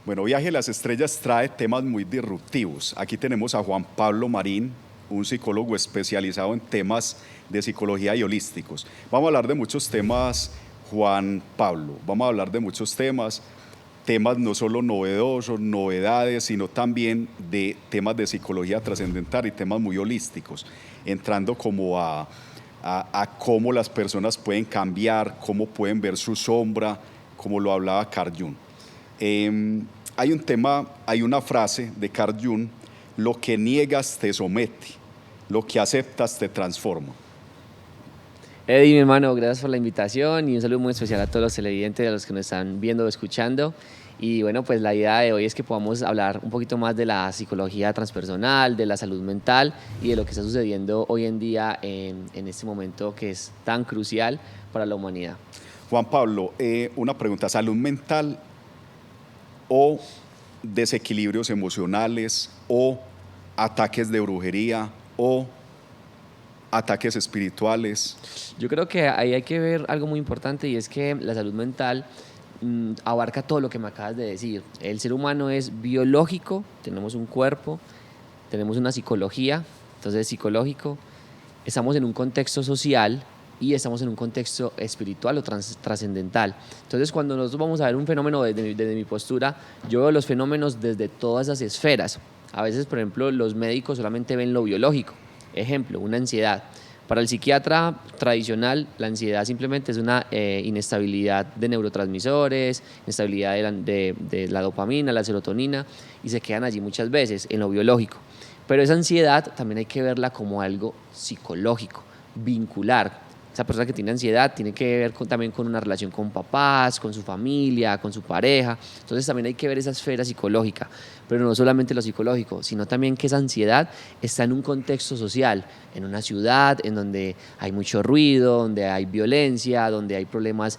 Bueno, Viaje a las Estrellas trae temas muy disruptivos. Aquí tenemos a Juan Pablo Marín, un psicólogo especializado en temas de psicología y holísticos. Vamos a hablar de muchos temas, Juan Pablo. Vamos a hablar de muchos temas no solo novedosos, novedades, sino también de temas de psicología trascendental y temas muy holísticos, entrando como a cómo las personas pueden cambiar, cómo pueden ver su sombra, como lo hablaba Carl Jung. Hay un tema, hay una frase de Carl Jung: lo que niegas te somete, lo que aceptas te transforma. Eddie, mi hermano, gracias por la invitación y un saludo muy especial a todos los televidentes, a los que nos están viendo o escuchando. Y bueno, pues la idea de hoy es que podamos hablar un poquito más de la psicología transpersonal, de la salud mental y de lo que está sucediendo hoy en día en este momento que es tan crucial para la humanidad. Juan Pablo, una pregunta: ¿salud mental o desequilibrios emocionales o ataques de brujería o ataques espirituales? Yo creo que ahí hay que ver algo muy importante, y es que la salud mental abarca todo lo que me acabas de decir. El ser humano es biológico, tenemos un cuerpo, tenemos una psicología, entonces psicológico, estamos en un contexto social y estamos en un contexto espiritual o trascendental. Entonces, cuando nosotros vamos a ver un fenómeno desde mi postura, yo veo los fenómenos desde todas esas esferas. A veces, por ejemplo, los médicos solamente ven lo biológico. Ejemplo, una ansiedad. Para el psiquiatra tradicional, la ansiedad simplemente es una inestabilidad de neurotransmisores, inestabilidad de la dopamina, la serotonina, y se quedan allí muchas veces en lo biológico. Pero esa ansiedad también hay que verla como algo psicológico, vincular. Esa persona que tiene ansiedad tiene que ver también con una relación con papás, con su familia, con su pareja. Entonces también hay que ver esa esfera psicológica, pero no solamente lo psicológico, sino también que esa ansiedad está en un contexto social, en una ciudad en donde hay mucho ruido, donde hay violencia, donde hay problemas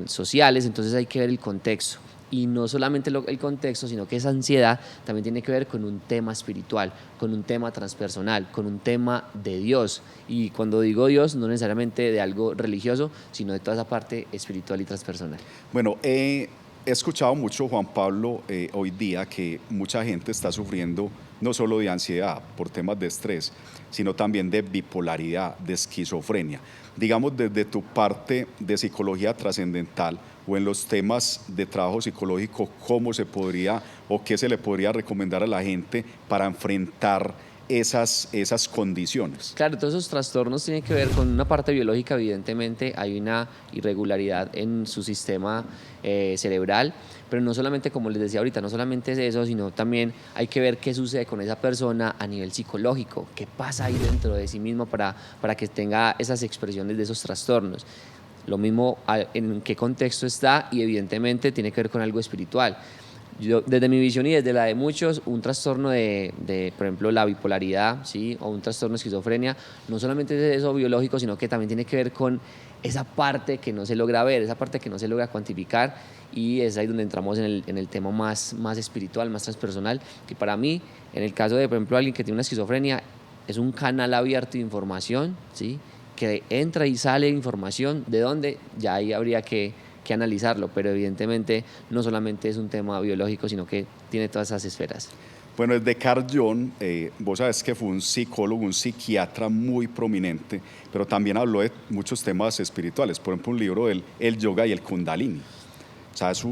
sociales. Entonces hay que ver el contexto. Y no solamente el contexto, sino que esa ansiedad también tiene que ver con un tema espiritual, con un tema transpersonal, con un tema de Dios. Y cuando digo Dios, no necesariamente de algo religioso, sino de toda esa parte espiritual y transpersonal. Bueno, he escuchado mucho, Juan Pablo, hoy día, que mucha gente está sufriendo no solo de ansiedad por temas de estrés, sino también de bipolaridad, de esquizofrenia. Digamos, desde tu parte de psicología trascendental o en los temas de trabajo psicológico, ¿cómo se podría o qué se le podría recomendar a la gente para enfrentar esas condiciones? Claro, todos esos trastornos tienen que ver con una parte biológica. Evidentemente hay una irregularidad en su sistema cerebral, pero no solamente, como les decía ahorita, no solamente es eso, sino también hay que ver qué sucede con esa persona a nivel psicológico, qué pasa ahí dentro de sí mismo para que tenga esas expresiones de esos trastornos. Lo mismo en qué contexto está, y evidentemente tiene que ver con algo espiritual. Yo, desde mi visión y desde la de muchos, un trastorno por ejemplo, la bipolaridad, ¿sí? O un trastorno de esquizofrenia, no solamente es eso biológico, sino que también tiene que ver con esa parte que no se logra ver, esa parte que no se logra cuantificar, y es ahí donde entramos en el tema más espiritual, más transpersonal, que para mí, en el caso de, por ejemplo, alguien que tiene una esquizofrenia, es un canal abierto de información, ¿sí? Que entra y sale información, de donde ya ahí habría que analizarlo, pero evidentemente no solamente es un tema biológico, sino que tiene todas esas esferas. Bueno, desde Carl Jung, vos sabes que fue un psicólogo, un psiquiatra muy prominente, pero también habló de muchos temas espirituales. Por ejemplo, un libro del el yoga y el kundalini. O sea, es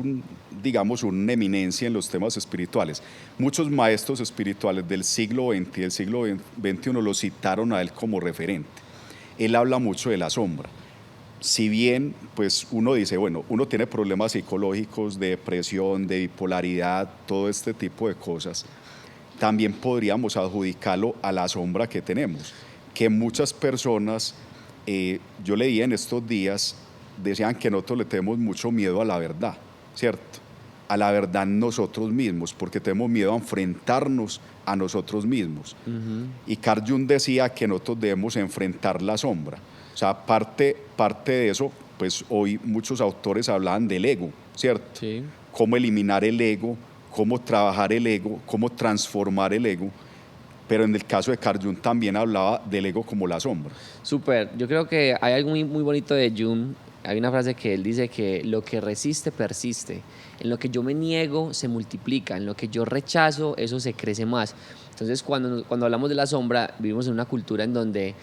digamos, una eminencia en los temas espirituales. Muchos maestros espirituales del siglo XX y del siglo XXI lo citaron a él como referente. Él habla mucho de la sombra. Si bien, pues uno dice, bueno, uno tiene problemas psicológicos, de depresión, de bipolaridad, todo este tipo de cosas, también podríamos adjudicarlo a la sombra que tenemos, que muchas personas, yo leía en estos días, decían que nosotros le tenemos mucho miedo a la verdad, ¿cierto? A la verdad nosotros mismos, porque tenemos miedo a enfrentarnos a nosotros mismos. Y Carl Jung decía que nosotros debemos enfrentar la sombra. O sea, parte de eso, pues hoy muchos autores hablaban del ego, ¿cierto? Sí. Cómo eliminar el ego, cómo trabajar el ego, cómo transformar el ego. Pero en el caso de Carl Jung también hablaba del ego como la sombra. Súper, yo creo que hay algo muy bonito de Jung Hay una frase que él dice que lo que resiste, persiste. En lo que yo me niego, se multiplica. En lo que yo rechazo, eso se crece más. Entonces, cuando hablamos de la sombra, vivimos en una cultura en donde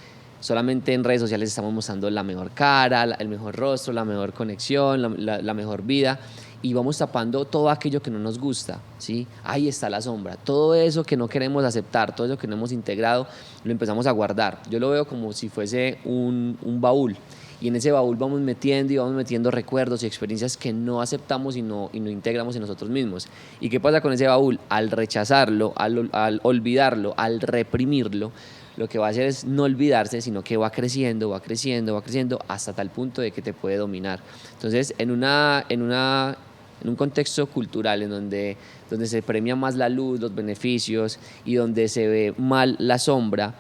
solamente en redes sociales estamos mostrando la mejor cara, el mejor rostro, la mejor conexión, la mejor vida, y vamos tapando todo aquello que no nos gusta, ¿sí? Ahí está la sombra. Todo eso que no queremos aceptar, todo eso que no hemos integrado, lo empezamos a guardar. Yo lo veo como si fuese un baúl, y en ese baúl vamos metiendo recuerdos y experiencias que no aceptamos y no integramos en nosotros mismos. ¿Y qué pasa con ese baúl? Al rechazarlo, al olvidarlo, al reprimirlo, lo que va a hacer es no olvidarse, sino que va creciendo, va creciendo, va creciendo hasta tal punto de que te puede dominar. Entonces, en un contexto cultural en donde se premia más la luz, los beneficios, y donde se ve mal la sombra,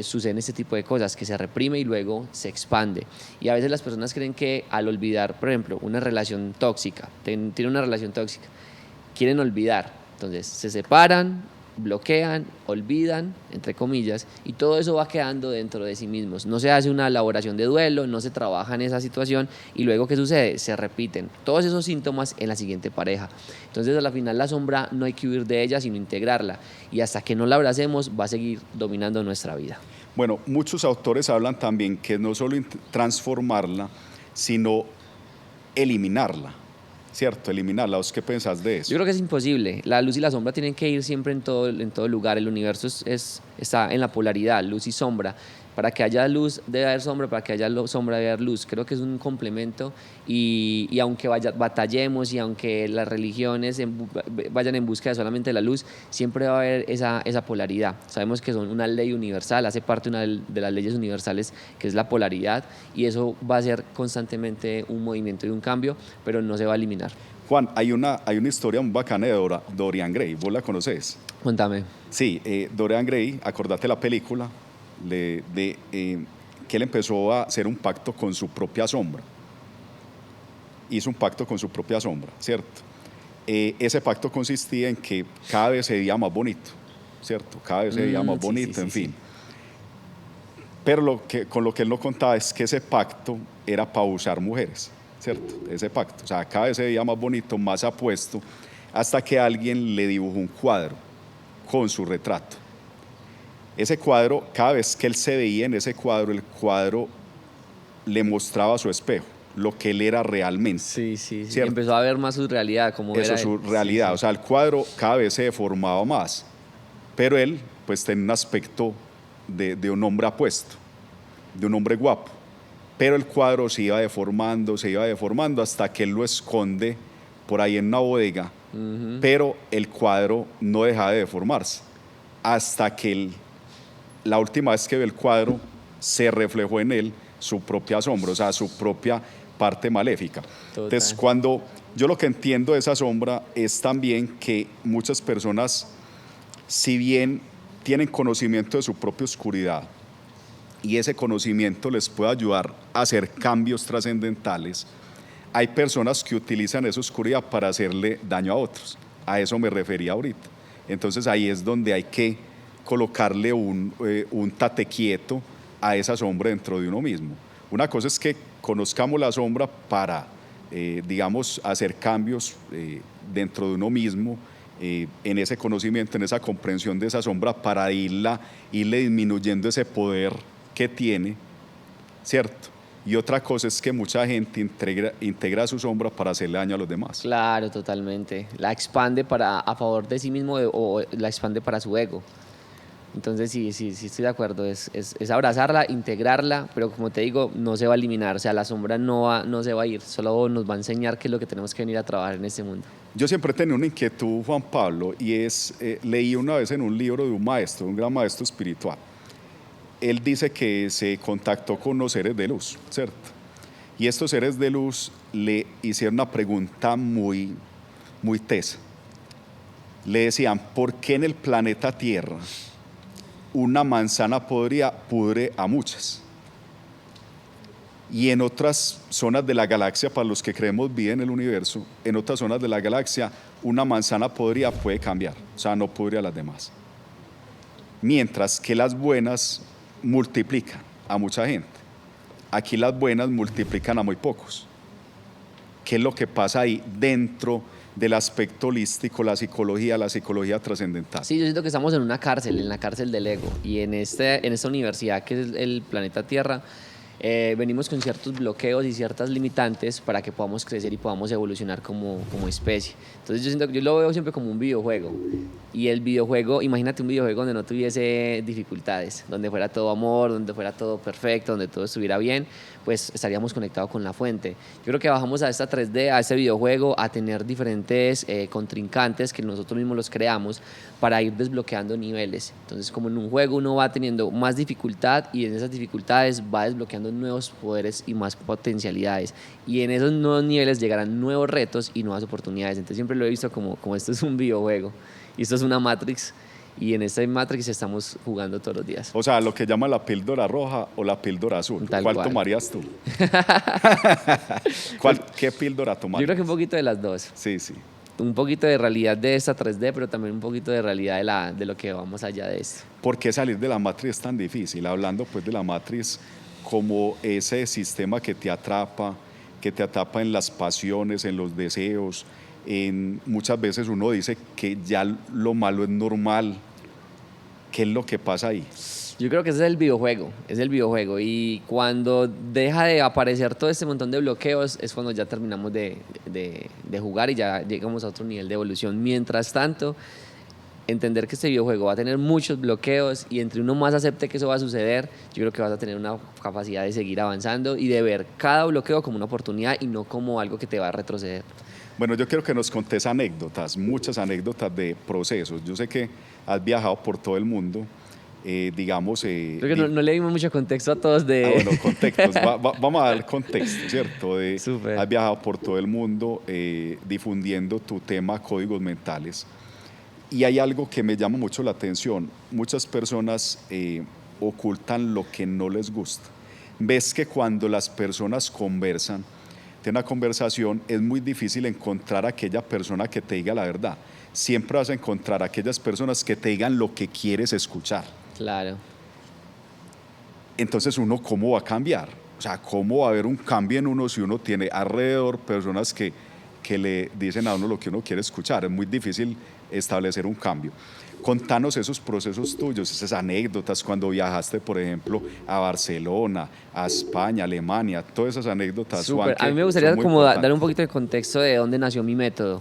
suceden este tipo de cosas, que se reprime y luego se expande. Y a veces las personas creen que al olvidar, por ejemplo, una relación tóxica, tienen una relación tóxica, quieren olvidar, entonces se separan, bloquean, olvidan, entre comillas, y todo eso va quedando dentro de sí mismos. No se hace una elaboración de duelo, no se trabaja en esa situación, y luego ¿qué sucede? Se repiten todos esos síntomas en la siguiente pareja. Entonces, a la final, la sombra no hay que huir de ella, sino integrarla, y hasta que no la abracemos va a seguir dominando nuestra vida. Bueno, muchos autores hablan también que no solo transformarla, sino eliminarla. ¿Cierto? Eliminarla. ¿Vos qué pensás de eso? Yo creo que es imposible. La luz y la sombra tienen que ir siempre en todo lugar. El universo está en la polaridad, luz y sombra. Para que haya luz debe haber sombra, para que haya sombra debe haber luz. Creo que es un complemento, y aunque batallemos y aunque las religiones vayan en busca de solamente la luz, siempre va a haber esa polaridad. Sabemos que son una ley universal, hace parte una de las leyes universales, que es la polaridad, y eso va a ser constantemente un movimiento y un cambio, pero no se va a eliminar. Juan, hay una historia muy bacana de Dorian Gray. ¿Vos la conocés? Cuéntame. Sí, Dorian Gray, acordate la película, que él empezó a hacer un pacto con su propia sombra. Hizo un pacto con su propia sombra, ¿cierto? Ese pacto consistía en que cada vez se veía más bonito, ¿cierto? Cada vez se veía más bonito, en fin. Pero con lo que él no contaba es que ese pacto era para usar mujeres, ¿cierto? Ese pacto, o sea, cada vez se veía más bonito, más apuesto, hasta que alguien le dibujó un cuadro con su retrato. Ese cuadro, cada vez que él se veía en ese cuadro, el cuadro le mostraba a su espejo lo que él era realmente. Sí. Empezó a ver más su realidad, como eso, era su él. realidad. Sí. O sea, el cuadro cada vez se deformaba más, pero él pues tenía un aspecto de un hombre apuesto, de un hombre guapo. Pero el cuadro se iba deformando hasta que él lo esconde por ahí en una bodega, pero el cuadro no dejaba de deformarse hasta que la última vez que ve el cuadro se reflejó en él su propia sombra, o sea, su propia parte maléfica. Total. Entonces, yo lo que entiendo de esa sombra es también que muchas personas, si bien tienen conocimiento de su propia oscuridad, y ese conocimiento les puede ayudar a hacer cambios trascendentales, hay personas que utilizan esa oscuridad para hacerle daño a otros. A eso me refería ahorita. Entonces ahí es donde hay que colocarle un tate quieto a esa sombra dentro de uno mismo. Una cosa es que conozcamos la sombra para, digamos, hacer cambios dentro de uno mismo, en ese conocimiento, en esa comprensión de esa sombra, para irle disminuyendo ese poder que tiene, ¿cierto? Y otra cosa es que mucha gente integra su sombra para hacerle daño a los demás. Claro, totalmente. La expande a favor de sí mismo, o la expande para su ego. Entonces sí, estoy de acuerdo. Es abrazarla, integrarla, pero como te digo, no se va a eliminar. O sea, la sombra no se va a ir, solo nos va a enseñar qué es lo que tenemos que venir a trabajar en este mundo. Yo siempre he tenido una inquietud, Juan Pablo, y leí una vez en un libro de un maestro, un gran maestro espiritual. Él dice que se contactó con unos seres de luz, ¿cierto? Y estos seres de luz le hicieron una pregunta muy, muy tesa. Le decían, ¿por qué en el planeta Tierra una manzana podrida pudre a muchas? Y en otras zonas de la galaxia, para los que creemos vida en el universo, en otras zonas de la galaxia, una manzana podrida puede cambiar, o sea, no pudre a las demás. Mientras que las buenas multiplican a mucha gente. aquí las buenas multiplican a muy pocos. ¿Qué es lo que pasa ahí dentro del aspecto holístico, la psicología trascendental? Sí, yo siento que estamos en una cárcel, en la cárcel del ego. Y en esta universidad que es el planeta Tierra, venimos con ciertos bloqueos y ciertas limitantes para que podamos crecer y podamos evolucionar como especie. Entonces yo siento que yo lo veo siempre como un videojuego. Y el videojuego, imagínate un videojuego donde no tuviese dificultades, donde fuera todo amor, donde fuera todo perfecto, donde todo estuviera bien, pues estaríamos conectados con la fuente. Yo creo que bajamos a esta 3D, a este videojuego, a tener diferentes contrincantes que nosotros mismos los creamos para ir desbloqueando niveles. Entonces, como en un juego uno va teniendo más dificultad y en esas dificultades va desbloqueando nuevos poderes y más potencialidades. Y en esos nuevos niveles llegarán nuevos retos y nuevas oportunidades. Entonces siempre lo he visto como esto es un videojuego y esto es una Matrix. Y en esta Matrix estamos jugando todos los días. O sea, lo que llama la píldora roja o la píldora azul. ¿Cuál tomarías tú? ¿Qué píldora tomarías? Yo creo que un poquito de las dos. Sí, sí. Un poquito de realidad de esta 3D, pero también un poquito de realidad de lo que vamos allá de esto. ¿Por qué salir de la Matrix es tan difícil? Hablando pues de la Matrix como ese sistema que te atrapa en las pasiones, en los deseos. Muchas veces uno dice que ya lo malo es normal. ¿Qué es lo que pasa ahí? Yo creo que ese es el videojuego y cuando deja de aparecer todo este montón de bloqueos es cuando ya terminamos de jugar y ya llegamos a otro nivel de evolución. Mientras tanto, entender que este videojuego va a tener muchos bloqueos y entre uno más acepte que eso va a suceder, yo creo que vas a tener una capacidad de seguir avanzando y de ver cada bloqueo como una oportunidad y no como algo que te va a retroceder. Bueno, yo quiero que nos contés anécdotas, muchas anécdotas de procesos. Yo sé que has viajado por todo el mundo, digamos... Creo que no le dimos mucho contexto a todos de... bueno, contextos. Vamos a dar contexto, ¿cierto? Súper. Has viajado por todo el mundo difundiendo tu tema códigos mentales. Y hay algo que me llama mucho la atención. Muchas personas ocultan lo que no les gusta. Ves que cuando las personas conversan, tienen una conversación, es muy difícil encontrar a aquella persona que te diga la verdad. Siempre vas a encontrar a aquellas personas que te digan lo que quieres escuchar. Claro. Entonces uno, ¿cómo va a cambiar? O sea, ¿cómo va a haber un cambio en uno si uno tiene alrededor personas que le dicen a uno lo que uno quiere escuchar? Es muy difícil establecer un cambio. Contanos esos procesos tuyos, esas anécdotas cuando viajaste, por ejemplo, a Barcelona, a España, Alemania, todas esas anécdotas. Súper. A mí me gustaría como dar un poquito de contexto de dónde nació mi método.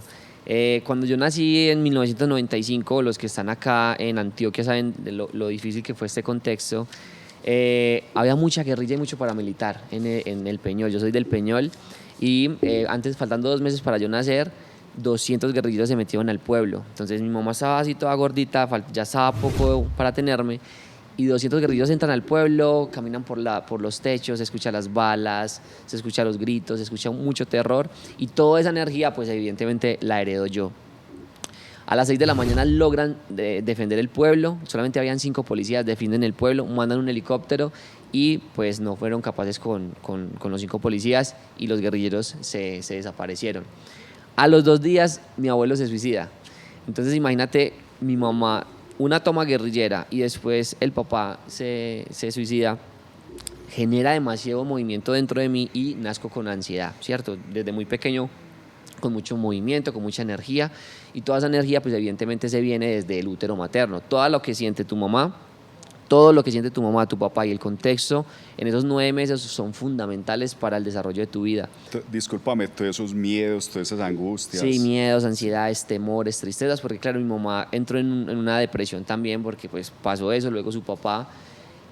Cuando yo nací en 1995, los que están acá en Antioquia saben de lo difícil que fue este contexto. Había mucha guerrilla y mucho paramilitar en el Peñol. Yo soy del Peñol y antes, faltando 2 meses para yo nacer, 200 guerrilleros se metieron al pueblo. Entonces mi mamá estaba así toda gordita, ya estaba poco para tenerme, y 200 guerrilleros entran al pueblo, caminan por los techos, se escuchan las balas, se escuchan los gritos, se escucha mucho terror, y toda esa energía pues evidentemente la heredo yo. A las 6 de la mañana logran defender el pueblo, solamente habían 5 policías, defienden el pueblo, mandan un helicóptero y pues no fueron capaces con los 5 policías y los guerrilleros se desaparecieron. A los 2 días mi abuelo se suicida. Entonces imagínate, mi mamá, una toma guerrillera y después el papá se suicida, genera demasiado movimiento dentro de mí y nazco con ansiedad, ¿cierto? Desde muy pequeño, con mucho movimiento, con mucha energía, y toda esa energía pues evidentemente se viene desde el útero materno. Todo lo que siente tu mamá, tu papá y el contexto en esos 9 meses son fundamentales para el desarrollo de tu vida. Discúlpame, todos esos miedos, todas esas angustias. Sí, miedos, ansiedades, temores, tristezas, porque claro, mi mamá entró en una depresión también porque pues pasó eso, luego su papá,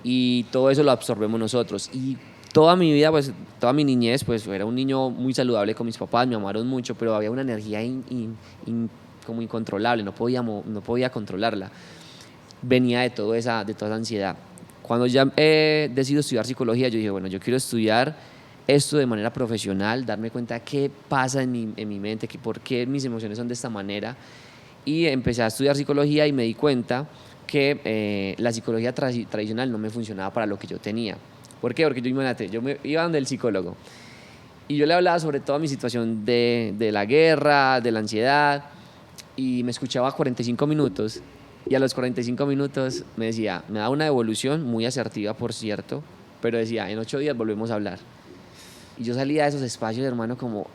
y todo eso lo absorbemos nosotros. Y toda mi vida, pues toda mi niñez, pues era un niño muy saludable con mis papás, me amaron mucho, pero había una energía como incontrolable, no podía controlarla. Venía de toda esa ansiedad. Cuando ya decido estudiar psicología, yo dije, bueno, yo quiero estudiar esto de manera profesional, darme cuenta qué pasa en mi mente, por qué mis emociones son de esta manera. Y empecé a estudiar psicología y me di cuenta que la psicología tradicional no me funcionaba para lo que yo tenía. ¿Por qué? Porque yo me iba donde el psicólogo y yo le hablaba sobre toda mi situación de la guerra, de la ansiedad, y me escuchaba 45 minutos. Y a los 45 minutos me decía, me daba una devolución muy asertiva, por cierto, pero decía, en 8 días volvemos a hablar. Y yo salía de esos espacios, hermano, como,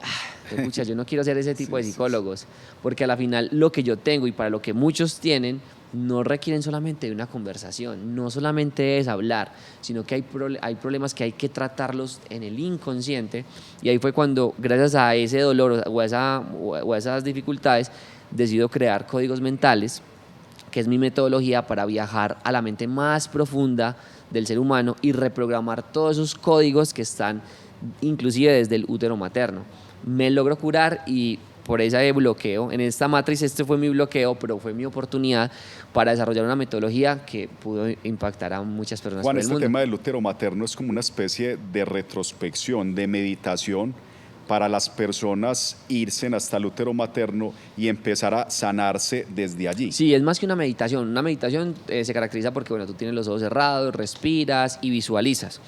escucha, yo no quiero ser ese tipo de psicólogos, porque a la final lo que yo tengo y para lo que muchos tienen, no requieren solamente de una conversación, no solamente es hablar, sino que hay problemas que hay que tratarlos en el inconsciente, y ahí fue cuando, gracias a ese dolor o a esas dificultades, decido crear códigos mentales, que es mi metodología para viajar a la mente más profunda del ser humano y reprogramar todos esos códigos que están inclusive desde el útero materno. Me logro curar y por ese bloqueo, en esta matriz este fue mi bloqueo, pero fue mi oportunidad para desarrollar una metodología que pudo impactar a muchas personas Juan, por el este mundo. tema del útero materno es como una especie de retrospección, de meditación para las personas irse hasta el útero materno y empezar a sanarse desde allí. Sí, es más que una meditación. Una meditación se caracteriza porque bueno, tú tienes los ojos cerrados, respiras y visualizas.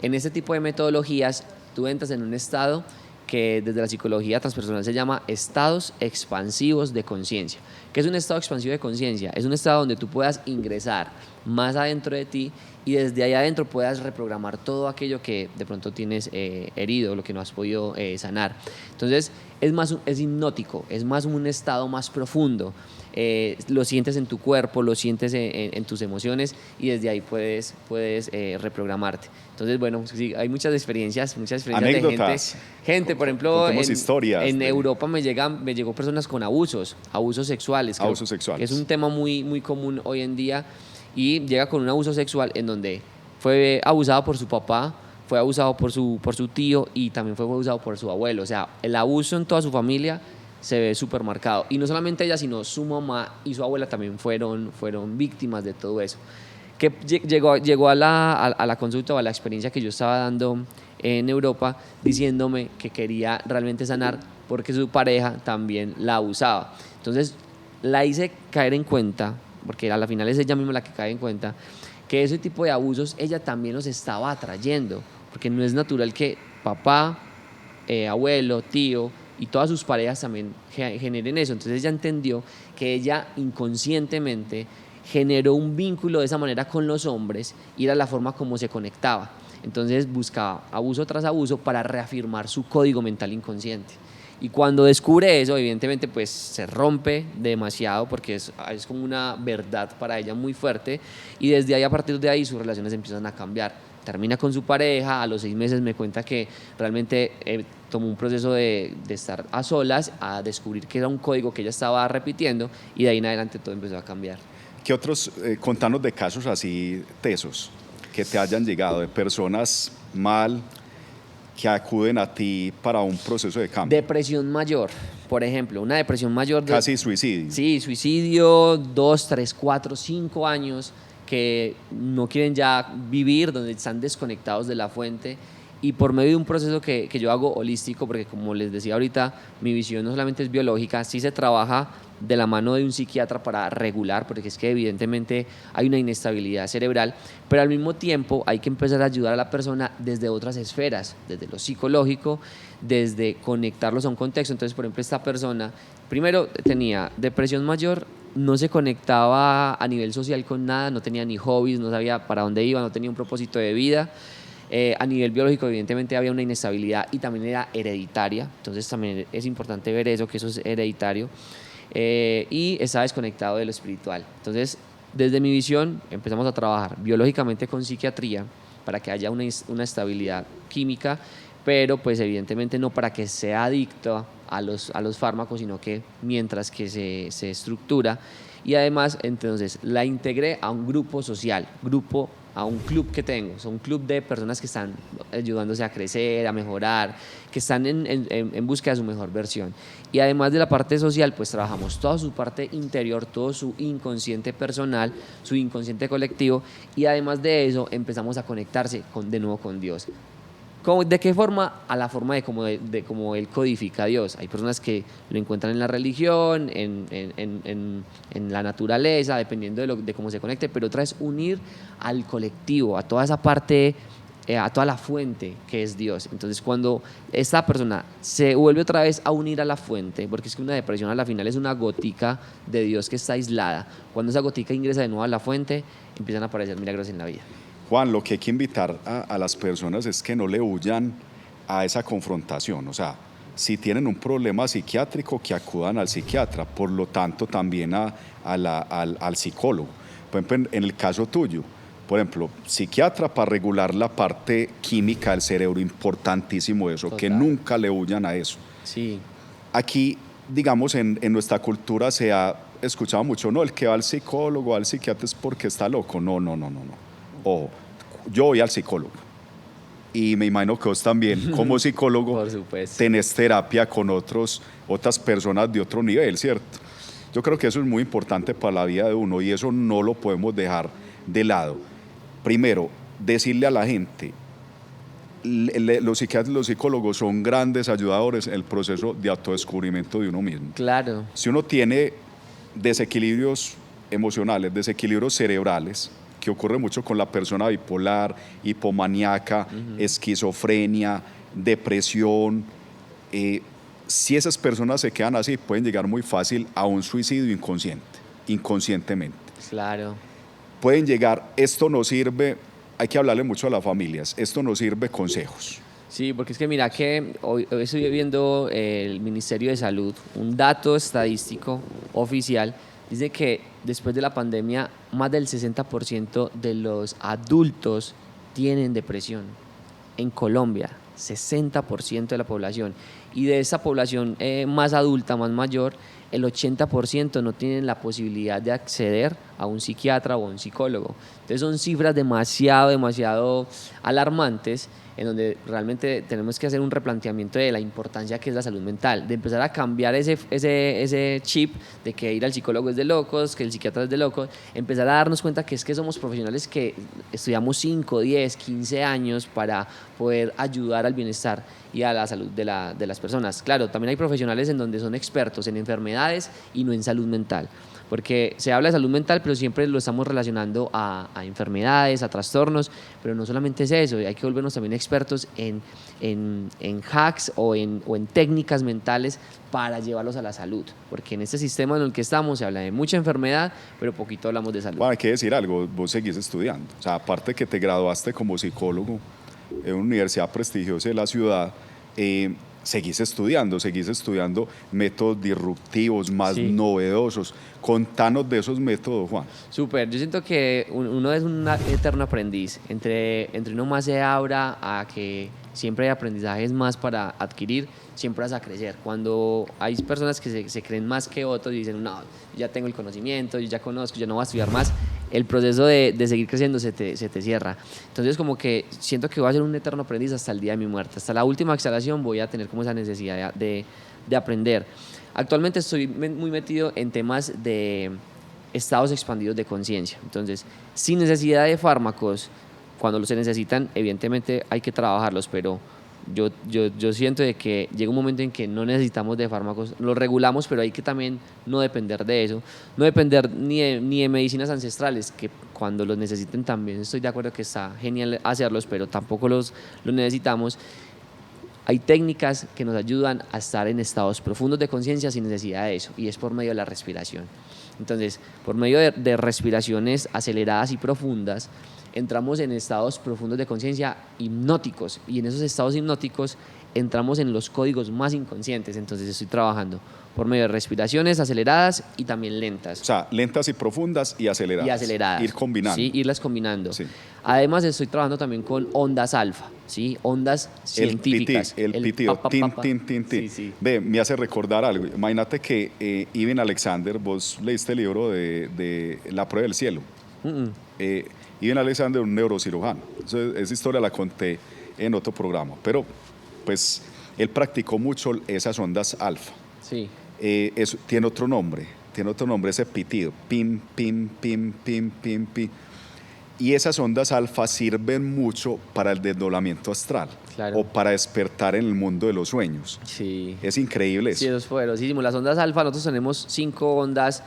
En este tipo de metodologías, tú entras en un estado que desde la psicología transpersonal se llama estados expansivos de conciencia. ¿Qué es un estado expansivo de conciencia? Es un estado donde tú puedas ingresar más adentro de ti y desde ahí adentro puedas reprogramar todo aquello que de pronto tienes herido, lo que no has podido sanar. Entonces es hipnótico, es más un estado más profundo. Lo sientes en tu cuerpo, lo sientes en tus emociones y desde ahí puedes reprogramarte. Entonces, bueno, sí, hay muchas experiencias Anécdotas. de gente, por ejemplo, historias en Europa me llegó personas con abusos sexuales. Abusos sexuales. Que es un tema muy, muy común hoy en día y llega con un abuso sexual en donde fue abusado por su papá, fue abusado por su tío y también fue abusado por su abuelo. O sea, el abuso en toda su familia se ve súper marcado. Y no solamente ella, sino su mamá y su abuela también fueron víctimas de todo eso. Que llegó a la consulta o a la experiencia que yo estaba dando en Europa diciéndome que quería realmente sanar porque su pareja también la abusaba. Entonces la hice caer en cuenta, porque a la final es ella misma la que cae en cuenta, que ese tipo de abusos ella también los estaba atrayendo, porque no es natural que papá, abuelo, tío y todas sus parejas también generen eso. Entonces ella entendió que ella inconscientemente generó un vínculo de esa manera con los hombres y era la forma como se conectaba. Entonces buscaba abuso tras abuso para reafirmar su código mental inconsciente. Y cuando descubre eso, evidentemente, pues se rompe demasiado porque es como una verdad para ella muy fuerte y desde ahí, a partir de ahí, sus relaciones empiezan a cambiar. Termina con su pareja, a los 6 meses me cuenta que realmente tomó un proceso de estar a solas, a descubrir que era un código que ella estaba repitiendo y de ahí en adelante todo empezó a cambiar. ¿Qué otros, contanos de casos así tesos que te hayan llegado, de personas mal que acuden a ti para un proceso de cambio? Depresión mayor, por ejemplo, una depresión mayor. Casi suicidio. Sí, suicidio, 2, 3, 4, 5 años que no quieren ya vivir, donde están desconectados de la fuente y por medio de un proceso que yo hago holístico, porque como les decía ahorita, mi visión no solamente es biológica, sí se trabaja de la mano de un psiquiatra para regular, porque es que evidentemente hay una inestabilidad cerebral, pero al mismo tiempo hay que empezar a ayudar a la persona desde otras esferas, desde lo psicológico, desde conectarlos a un contexto. Entonces, por ejemplo, esta persona primero tenía depresión mayor, no se conectaba a nivel social con nada, no tenía ni hobbies, no sabía para dónde iba, no tenía un propósito de vida. A nivel biológico evidentemente había una inestabilidad y también era hereditaria, entonces también es importante ver eso, que eso es hereditario, y estaba desconectado de lo espiritual. Entonces, desde mi visión empezamos a trabajar biológicamente con psiquiatría para que haya una estabilidad química, pero pues evidentemente no para que sea adicto a los fármacos, sino que mientras que se estructura. Y además, entonces, la integré a un grupo social, a un club que tengo. Es un club de personas que están ayudándose a crecer, a mejorar, que están en búsqueda de su mejor versión. Y además de la parte social, pues trabajamos toda su parte interior, todo su inconsciente personal, su inconsciente colectivo, y además de eso empezamos a conectarse de nuevo con Dios. ¿De qué forma? A la forma de cómo Él codifica a Dios. Hay personas que lo encuentran en la religión, en la naturaleza, dependiendo de cómo se conecte, pero otra es unir al colectivo, a toda esa parte, a toda la fuente que es Dios. Entonces, cuando esta persona se vuelve otra vez a unir a la fuente, porque es que una depresión a la final es una gotica de Dios que está aislada, cuando esa gotica ingresa de nuevo a la fuente, empiezan a aparecer milagros en la vida. Juan, lo que hay que invitar a las personas es que no le huyan a esa confrontación. O sea, si tienen un problema psiquiátrico, que acudan al psiquiatra, por lo tanto también al psicólogo. Por ejemplo, en el caso tuyo, por ejemplo, psiquiatra para regular la parte química del cerebro, importantísimo eso, Total. que nunca le huyan a eso. Sí, Aquí, digamos, en nuestra cultura se ha escuchado mucho, no, el que va al psicólogo, al psiquiatra es porque está loco. No, no, no, no, no. O yo voy al psicólogo y me imagino que vos también, como psicólogo, por supuesto. tenés terapia con otras personas de otro nivel, ¿cierto? Yo creo que eso es muy importante para la vida de uno y eso no lo podemos dejar de lado. Primero, decirle a la gente, los psiquiatras y los psicólogos son grandes ayudadores en el proceso de autodescubrimiento de uno mismo. Claro. Si uno tiene desequilibrios emocionales, desequilibrios cerebrales, que ocurre mucho con la persona bipolar, hipomaníaca, esquizofrenia, depresión, si esas personas se quedan así, pueden llegar muy fácil a un suicidio inconscientemente. Claro. Pueden llegar, esto nos sirve, hay que hablarle mucho a las familias, esto nos sirve consejos. Sí, porque es que mira que hoy estoy viendo el Ministerio de Salud, un dato estadístico oficial, dice que después de la pandemia más del 60% de los adultos tienen depresión en Colombia, 60% de la población. Y de esa población más adulta, más mayor, el 80% no tienen la posibilidad de acceder a un psiquiatra o a un psicólogo. Entonces son cifras demasiado alarmantes, en donde realmente tenemos que hacer un replanteamiento de la importancia que es la salud mental, de empezar a cambiar ese chip de que ir al psicólogo es de locos, que el psiquiatra es de locos, empezar a darnos cuenta que es que somos profesionales que estudiamos 5, 10, 15 años para poder ayudar al bienestar y a la salud de las personas. Claro, también hay profesionales en donde son expertos en enfermedades y no en salud mental, porque se habla de salud mental, pero siempre lo estamos relacionando a enfermedades, a trastornos, pero no solamente es eso, hay que volvernos también expertos en hacks o en técnicas mentales para llevarlos a la salud, porque en este sistema en el que estamos se habla de mucha enfermedad, pero poquito hablamos de salud. Bueno, hay que decir algo, vos seguís estudiando, o sea, aparte que te graduaste como psicólogo en una universidad prestigiosa de la ciudad, seguís estudiando métodos disruptivos, más Sí. novedosos. Contanos de esos métodos, Juan. Súper, yo siento que uno es un eterno aprendiz, entre uno más se abra a que siempre hay aprendizajes más para adquirir, siempre vas a crecer. Cuando hay personas que se creen más que otros y dicen, no, ya tengo el conocimiento, yo ya conozco, ya no voy a estudiar más, el proceso de seguir creciendo se te cierra. Entonces como que siento que voy a ser un eterno aprendiz hasta el día de mi muerte, hasta la última exhalación voy a tener como esa necesidad de aprender. Actualmente estoy muy metido en temas de estados expandidos de conciencia. Entonces, sin necesidad de fármacos, cuando los se necesitan, evidentemente hay que trabajarlos, pero yo siento de que llega un momento en que no necesitamos de fármacos, los regulamos, pero hay que también no depender de eso, no depender ni de medicinas ancestrales, que cuando los necesiten también estoy de acuerdo que está genial hacerlos, pero tampoco los necesitamos. Hay técnicas que nos ayudan a estar en estados profundos de conciencia sin necesidad de eso, y es por medio de la respiración. Entonces, por medio de respiraciones aceleradas y profundas, entramos en estados profundos de conciencia hipnóticos, y en esos estados hipnóticos entramos en los códigos más inconscientes. Entonces estoy trabajando por medio de respiraciones aceleradas y también lentas. O sea, lentas y profundas y aceleradas. Y aceleradas. Ir combinando. Sí, irlas combinando. Sí. Además estoy trabajando también con ondas alfa, ¿sí? Ondas científicas. El pitido, tin, tin, tin, tin. Sí, sí. Ve, me hace recordar algo. Imagínate que Ivan Alexander, vos leíste el libro de La prueba del cielo. Ivan Alexander, un neurocirujano. Esa historia la conté en otro programa, pero pues él practicó mucho esas ondas alfa. Sí. Eso tiene otro nombre, ese pitido, pim, pim, pim, pim, pim, pim. Y esas ondas alfa sirven mucho para el desdoblamiento astral, claro, o para despertar en el mundo de los sueños. Sí. Es increíble eso. Sí, eso es poderosísimo. Las ondas alfa, nosotros tenemos 5 ondas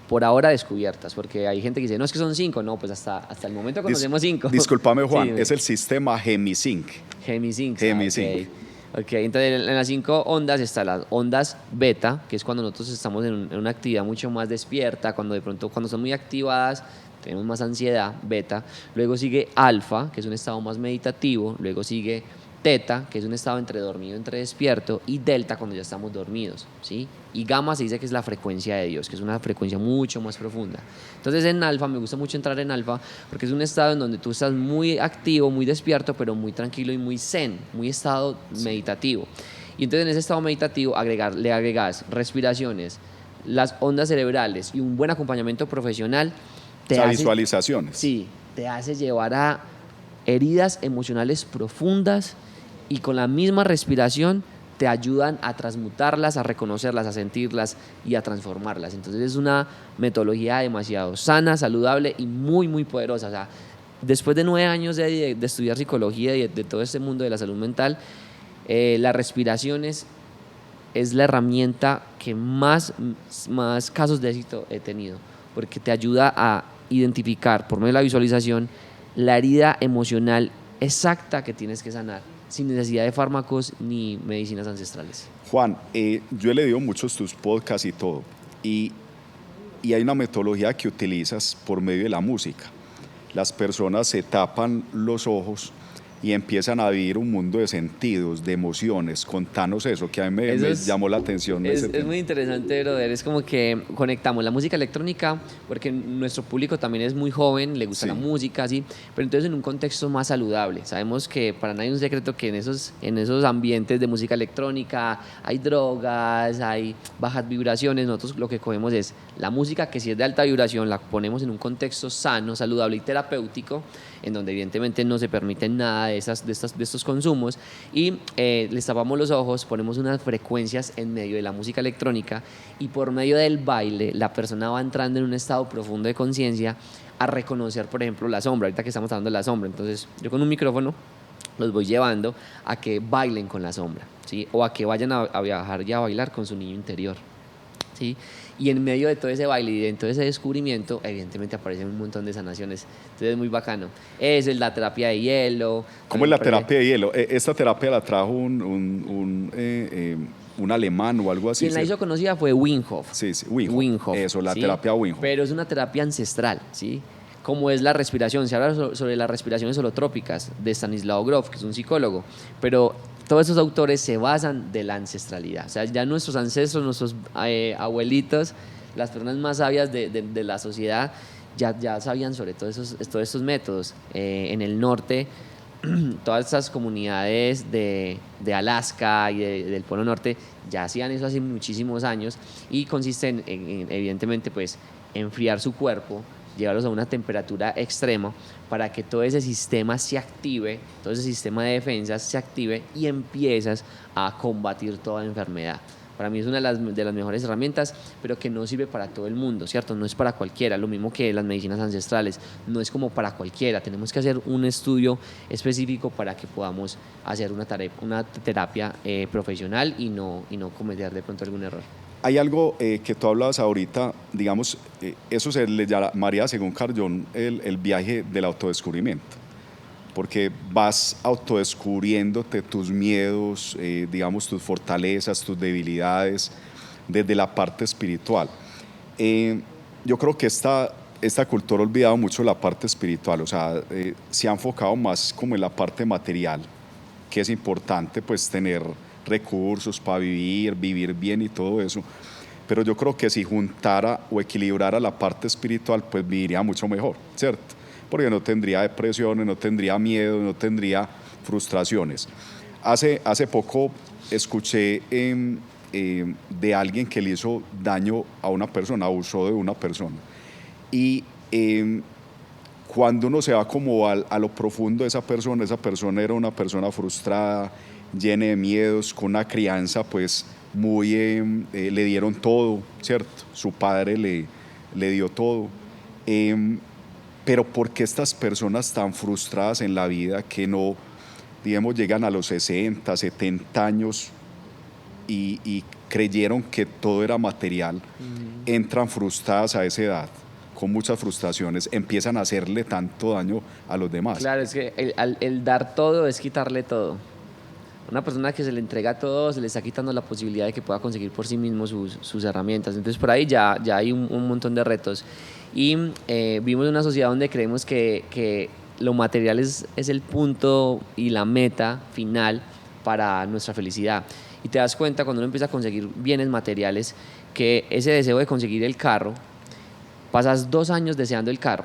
por ahora descubiertas, porque hay gente que dice, no, es que son 5, no, pues hasta el momento conocemos 5. Discúlpame, Juan, Sí, es el sistema Gemisync. Gemisync. Gemisync. Ok, entonces en las 5 ondas están las ondas beta, que es cuando nosotros estamos en una actividad mucho más despierta, cuando de pronto, cuando son muy activadas, tenemos más ansiedad, beta, luego sigue alfa, que es un estado más meditativo, luego sigue teta, que es un estado entre dormido, entre despierto, y delta cuando ya estamos dormidos, ¿sí? Y gamma se dice que es la frecuencia de Dios, que es una frecuencia mucho más profunda. Entonces en alfa, me gusta mucho entrar en alfa, porque es un estado en donde tú estás muy activo, muy despierto, pero muy tranquilo y muy zen, muy estado meditativo. Y entonces en ese estado meditativo le agregas respiraciones, las ondas cerebrales y un buen acompañamiento profesional. Visualizaciones. Sí, te hace llevar a heridas emocionales profundas y con la misma respiración te ayudan a transmutarlas, a reconocerlas, a sentirlas y a transformarlas. Entonces es una metodología demasiado sana, saludable y muy, muy poderosa. O sea, después de 9 años de estudiar psicología y de todo este mundo de la salud mental, la respiración es la herramienta que más casos de éxito he tenido, porque te ayuda a identificar por medio de la visualización la herida emocional exacta que tienes que sanar, sin necesidad de fármacos ni medicinas ancestrales. Juan, yo he leído muchos tus podcasts y todo, y hay una metodología que utilizas por medio de la música. Las personas se tapan los ojos y empiezan a vivir un mundo de sentidos, de emociones. Contanos eso, que a mí me llamó la atención. Es muy interesante, brother. Es como que conectamos la música electrónica, porque nuestro público también es muy joven, le gusta la música, ¿sí? Pero entonces en un contexto más saludable. Sabemos que para nadie es un secreto que en esos ambientes de música electrónica hay drogas, hay bajas vibraciones. Nosotros lo que cogemos es la música que si es de alta vibración, la ponemos en un contexto sano, saludable y terapéutico, en donde evidentemente no se permiten nada de estos consumos, y les tapamos los ojos, ponemos unas frecuencias en medio de la música electrónica, y por medio del baile la persona va entrando en un estado profundo de conciencia a reconocer, por ejemplo, la sombra. Ahorita que estamos hablando de la sombra, entonces yo con un micrófono los voy llevando a que bailen con la sombra, ¿sí? O a que vayan a viajar y a bailar con su niño interior, ¿sí? Y en medio de todo ese baile y de todo ese descubrimiento, evidentemente aparecen un montón de sanaciones. Entonces es muy bacano. Es la terapia de hielo. ¿Cómo es la terapia de hielo? Esta terapia la trajo un alemán o algo así. Quien la hizo conocida fue Wim Hof. Sí, Wim Hof. Eso, la terapia Wim Hof. Pero es una terapia ancestral, ¿sí? Como es la respiración. Se habla sobre las respiraciones holotrópicas de Stanislav Grof, que es un psicólogo. Pero todos esos autores se basan de la ancestralidad. O sea, ya nuestros ancestros, nuestros abuelitos, las personas más sabias de la sociedad, ya sabían sobre todos estos métodos. En el norte, todas estas comunidades de Alaska y del Polo Norte ya hacían eso hace muchísimos años, y consiste en evidentemente, pues, enfriar su cuerpo, llevarlos a una temperatura extrema para que todo ese sistema se active, todo ese sistema de defensas se active y empiezas a combatir toda enfermedad. Para mí es una de las mejores herramientas, pero que no sirve para todo el mundo, ¿cierto? No es para cualquiera, lo mismo que las medicinas ancestrales, no es como para cualquiera. Tenemos que hacer un estudio específico para que podamos hacer una terapia profesional y no cometer de pronto algún error. Hay algo que tú hablabas ahorita, digamos, eso se le llamaría, según Carl Jung, el viaje del autodescubrimiento, porque vas autodescubriéndote tus miedos, digamos, tus fortalezas, tus debilidades, desde la parte espiritual. Yo creo que esta cultura ha olvidado mucho la parte espiritual, o sea, se ha enfocado más como en la parte material, que es importante, pues, tener recursos para vivir bien y todo eso, pero yo creo que si juntara o equilibrara la parte espiritual, pues viviría mucho mejor, ¿cierto? Porque no tendría depresiones, no tendría miedo, no tendría frustraciones. Hace poco escuché de alguien que le hizo daño a una persona, abusó de una persona, y cuando uno se va como a lo profundo de esa persona era una persona frustrada, llena de miedos, con una crianza pues muy, le dieron todo, ¿cierto? Su padre le dio todo. Pero ¿por qué estas personas tan frustradas en la vida que no, digamos, llegan a los 60, 70 años y creyeron que todo era material, entran frustradas a esa edad, con muchas frustraciones, empiezan a hacerle tanto daño a los demás? Claro, es que el dar todo es quitarle todo. Una persona que se le entrega todo, se le está quitando la posibilidad de que pueda conseguir por sí mismo sus herramientas. Entonces por ahí ya hay un montón de retos. y vivimos en una sociedad donde creemos que lo material es el punto y la meta final para nuestra felicidad. Y te das cuenta cuando uno empieza a conseguir bienes materiales que ese deseo de conseguir el carro, pasas 2 años deseando el carro,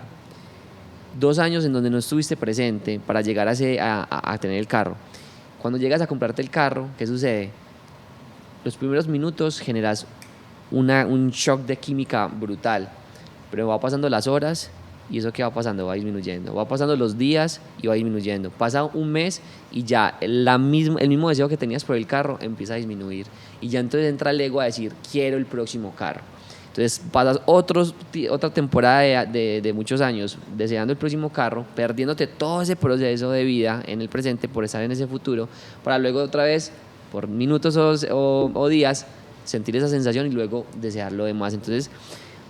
2 años en donde no estuviste presente para llegar a tener el carro. Cuando llegas a comprarte el carro, ¿qué sucede? Los primeros minutos generas un shock de química brutal, pero va pasando las horas y eso que va pasando va disminuyendo, va pasando los días y va disminuyendo, pasa un mes y ya el mismo deseo que tenías por el carro empieza a disminuir y ya entonces entra el ego a decir quiero el próximo carro. Entonces pasas otra temporada de muchos años deseando el próximo carro, perdiéndote todo ese proceso de vida en el presente por estar en ese futuro, para luego otra vez, por minutos o días, sentir esa sensación y luego desear lo demás. Entonces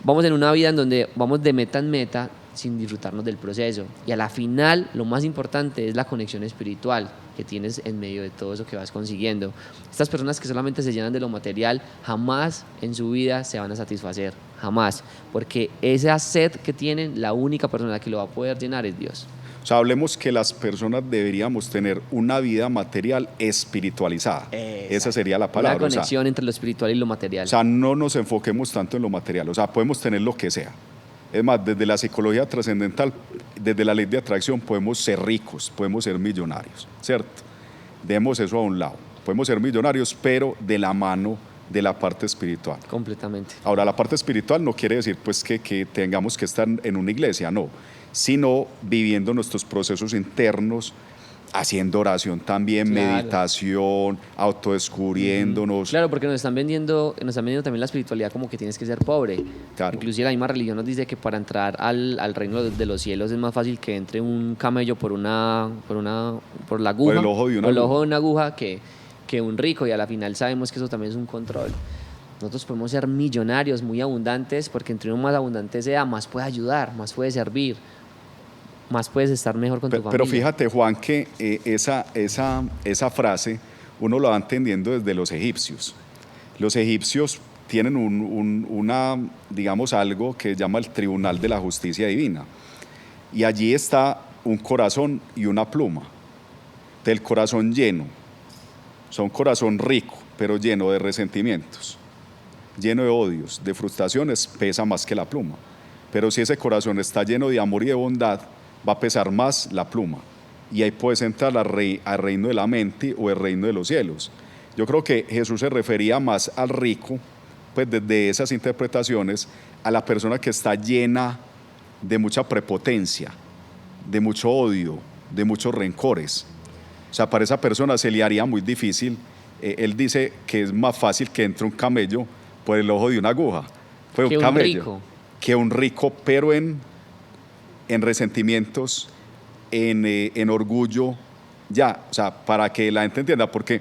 vamos en una vida en donde vamos de meta en meta sin disfrutarnos del proceso. Y a la final, lo más importante es la conexión espiritual que tienes en medio de todo eso que vas consiguiendo. Estas personas que solamente se llenan de lo material, jamás en su vida se van a satisfacer, jamás, porque esa sed que tienen, la única persona que lo va a poder llenar es Dios. O sea, hablemos que las personas deberíamos tener una vida material espiritualizada. Exacto. Esa sería la palabra. Una conexión entre lo espiritual y lo material. O sea, no nos enfoquemos tanto en lo material. O sea, podemos tener lo que sea. Es más, desde la psicología trascendental, desde la ley de atracción, podemos ser ricos, podemos ser millonarios, ¿cierto? Demos eso a un lado. Podemos ser millonarios, pero de la mano de la parte espiritual. Completamente. Ahora, la parte espiritual no quiere decir pues que tengamos que estar en una iglesia, no, sino viviendo nuestros procesos internos, haciendo oración también, claro, meditación, autodescubriéndonos. Claro, porque nos están vendiendo también la espiritualidad como que tienes que ser pobre. Claro. Inclusive la misma religión nos dice que para entrar al reino de los cielos es más fácil que entre un camello por la aguja, por el ojo de una aguja que un rico, y a la final sabemos que eso también es un control. Nosotros podemos ser millonarios, muy abundantes, porque entre uno más abundante sea, más puede ayudar, más puede servir, más puedes estar mejor con tu familia. Pero fíjate, Juan, que esa frase uno la va entendiendo desde los egipcios. Los egipcios tienen digamos, algo que llama el Tribunal de la Justicia Divina. Y allí está un corazón y una pluma. Del corazón lleno, o sea, un corazón rico, pero lleno de resentimientos, lleno de odios, de frustraciones, pesa más que la pluma. Pero si ese corazón está lleno de amor y de bondad, va a pesar más la pluma. Y ahí puedes entrar al reino de la mente o el reino de los cielos. Yo creo que Jesús se refería más al rico, pues desde esas interpretaciones, a la persona que está llena de mucha prepotencia, de mucho odio, de muchos rencores. O sea, para esa persona se le haría muy difícil. Él dice que es más fácil que entre un camello por el ojo de una aguja. Pues que un camello, rico. Que un rico, pero en resentimientos, en orgullo, ya, o sea, para que la gente entienda, porque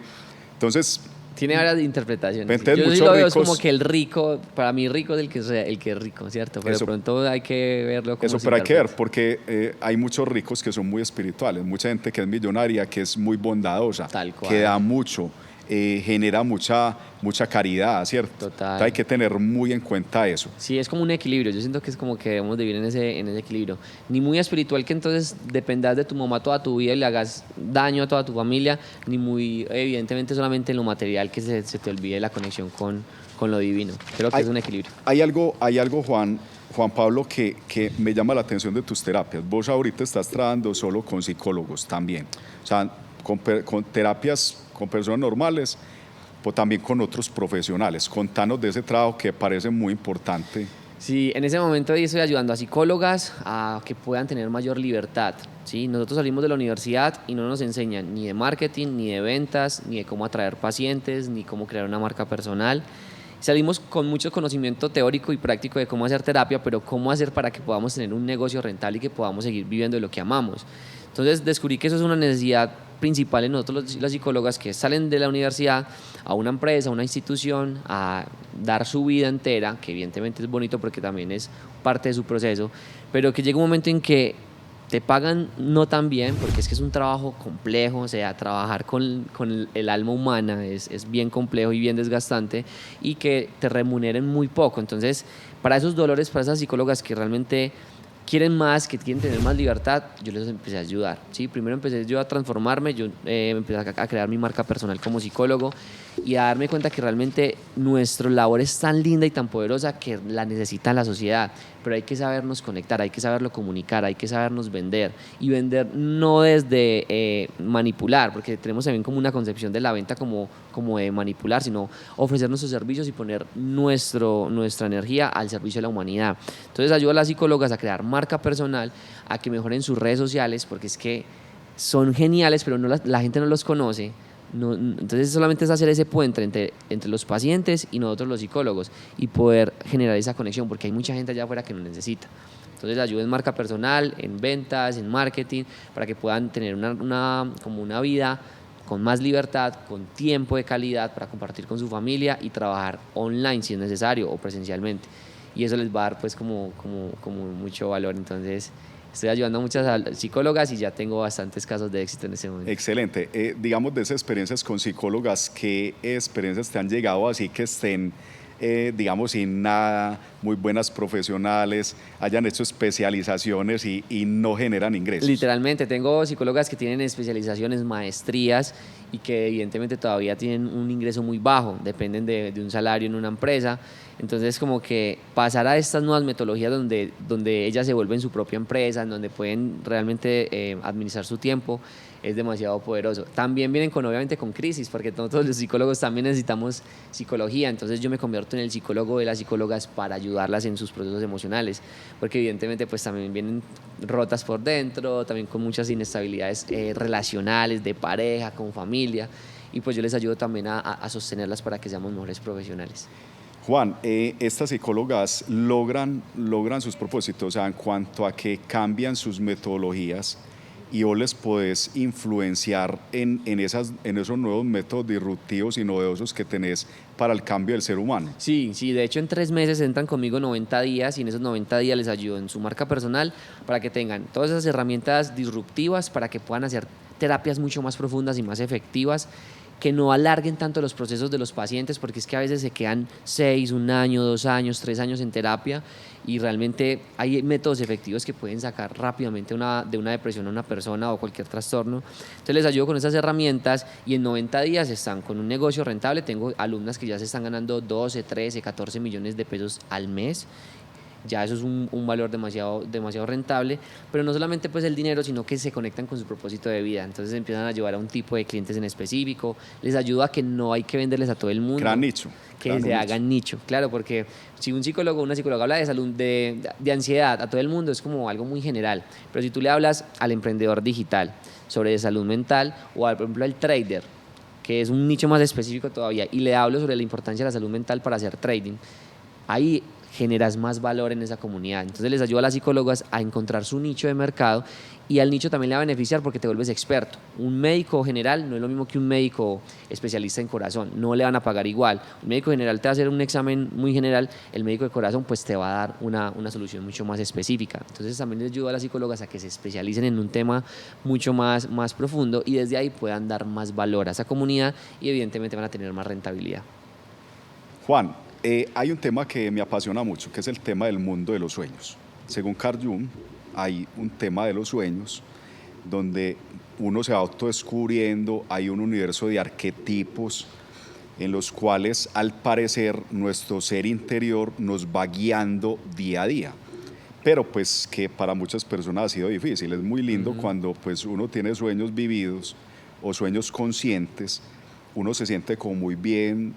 entonces... Tiene varias interpretaciones. Yo sí lo veo como que el rico, para mí rico es el que es rico, ¿cierto? Pero eso, de pronto hay que verlo como eso, pero hay que ver, porque hay muchos ricos que son muy espirituales, mucha gente que es millonaria, que es muy bondadosa, que da mucho, genera mucha caridad, ¿cierto? Total. Entonces hay que tener muy en cuenta eso. Sí, es como un equilibrio. Yo siento que es como que debemos de vivir en ese equilibrio. Ni muy espiritual que entonces dependas de tu mamá toda tu vida y le hagas daño a toda tu familia, ni muy evidentemente solamente en lo material que se te olvide la conexión con lo divino. Creo que es un equilibrio. Hay algo Juan Pablo, que me llama la atención de tus terapias. Vos ahorita estás trabajando solo con psicólogos también. O sea, con terapias con personas normales, o también con otros profesionales. Contanos de ese trabajo que parece muy importante. Sí, en ese momento estoy ayudando a psicólogas a que puedan tener mayor libertad. ¿Sí? Nosotros salimos de la universidad y no nos enseñan ni de marketing, ni de ventas, ni de cómo atraer pacientes, ni cómo crear una marca personal. Salimos con mucho conocimiento teórico y práctico de cómo hacer terapia, pero cómo hacer para que podamos tener un negocio rentable y que podamos seguir viviendo de lo que amamos. Entonces descubrí que eso es una necesidad principal en nosotros las psicólogas, que salen de la universidad a una empresa, a una institución, a dar su vida entera, que evidentemente es bonito porque también es parte de su proceso, pero que llega un momento en que te pagan no tan bien, porque es que es un trabajo complejo, o sea, trabajar con el alma humana es bien complejo y bien desgastante, y que te remuneren muy poco. Entonces, para esos dolores, para esas psicólogas que realmente quieren más, que quieren tener más libertad, yo les empecé a ayudar, ¿sí? Primero empecé yo a transformarme, yo empecé a crear mi marca personal como psicólogo y a darme cuenta que realmente nuestra labor es tan linda y tan poderosa que la necesita la sociedad, pero hay que sabernos conectar, hay que saberlo comunicar, hay que sabernos vender, y vender no desde manipular, porque tenemos también como una concepción de la venta como de manipular, sino ofrecer nuestros servicios y poner nuestra energía al servicio de la humanidad. Entonces ayudo a las psicólogas a crear marca personal, a que mejoren sus redes sociales, porque es que son geniales, pero no la gente no los conoce. No, entonces solamente es hacer ese puente entre los pacientes y nosotros los psicólogos, y poder generar esa conexión, porque hay mucha gente allá afuera que lo necesita. Entonces ayuda en marca personal, en ventas, en marketing, para que puedan tener como una vida con más libertad, con tiempo de calidad para compartir con su familia y trabajar online si es necesario o presencialmente. Y eso les va a dar pues como mucho valor. Entonces estoy ayudando a muchas psicólogas y ya tengo bastantes casos de éxito en ese momento. Excelente. Digamos, de esas experiencias con psicólogas, ¿qué experiencias te han llegado así que estén, digamos, sin nada, muy buenas profesionales, hayan hecho especializaciones y no generan ingresos? Literalmente, tengo psicólogas que tienen especializaciones, maestrías, y que evidentemente todavía tienen un ingreso muy bajo, dependen de un salario en una empresa. Entonces, como que pasar a estas nuevas metodologías donde ellas se vuelven su propia empresa, en donde pueden realmente administrar su tiempo, es demasiado poderoso. También vienen obviamente con crisis, porque nosotros los psicólogos también necesitamos psicología. Entonces yo me convierto en el psicólogo de las psicólogas para ayudarlas en sus procesos emocionales, porque evidentemente pues también vienen rotas por dentro, también con muchas inestabilidades relacionales, de pareja, con familia, y pues yo les ayudo también a sostenerlas para que seamos mejores profesionales. Juan, estas psicólogas logran sus propósitos, o sea, en cuanto a que cambian sus metodologías, y vos les podés influenciar en esos nuevos métodos disruptivos y novedosos que tenés para el cambio del ser humano. Sí, de hecho en 3 meses entran conmigo 90 días, y en esos 90 días les ayudo en su marca personal para que tengan todas esas herramientas disruptivas para que puedan hacer terapias mucho más profundas y más efectivas, que no alarguen tanto los procesos de los pacientes, porque es que a veces se quedan 6, 1 año, 2 años, 3 años en terapia, y realmente hay métodos efectivos que pueden sacar rápidamente de una depresión a una persona o cualquier trastorno. Entonces les ayudo con esas herramientas, y en 90 días están con un negocio rentable. Tengo alumnas que ya se están ganando 12, 13, 14 millones de pesos al mes. Ya eso es un valor demasiado rentable, pero no solamente pues el dinero, sino que se conectan con su propósito de vida. Entonces empiezan a ayudar a un tipo de clientes en específico, les ayuda a que no hay que venderles a todo el mundo. Gran nicho. Que se hagan nicho, claro, porque si un psicólogo o una psicóloga habla de salud, de ansiedad a todo el mundo, es como algo muy general, pero si tú le hablas al emprendedor digital sobre salud mental, o por ejemplo al trader, que es un nicho más específico todavía, y le hablo sobre la importancia de la salud mental para hacer trading, ahí generas más valor en esa comunidad. Entonces les ayuda a las psicólogas a encontrar su nicho de mercado, y al nicho también le va a beneficiar porque te vuelves experto. Un médico general no es lo mismo que un médico especialista en corazón, no le van a pagar igual. Un médico general te va a hacer un examen muy general, el médico de corazón pues te va a dar una solución mucho más específica. Entonces también les ayuda a las psicólogas a que se especialicen en un tema mucho más profundo, y desde ahí puedan dar más valor a esa comunidad, y evidentemente van a tener más rentabilidad. Juan, hay un tema que me apasiona mucho, que es el tema del mundo de los sueños. Según Carl Jung, hay un tema de los sueños donde uno se va autodescubriendo, hay un universo de arquetipos en los cuales, al parecer, nuestro ser interior nos va guiando día a día. Pero pues que para muchas personas ha sido difícil. Es muy lindo cuando pues uno tiene sueños vividos o sueños conscientes, uno se siente como muy bien,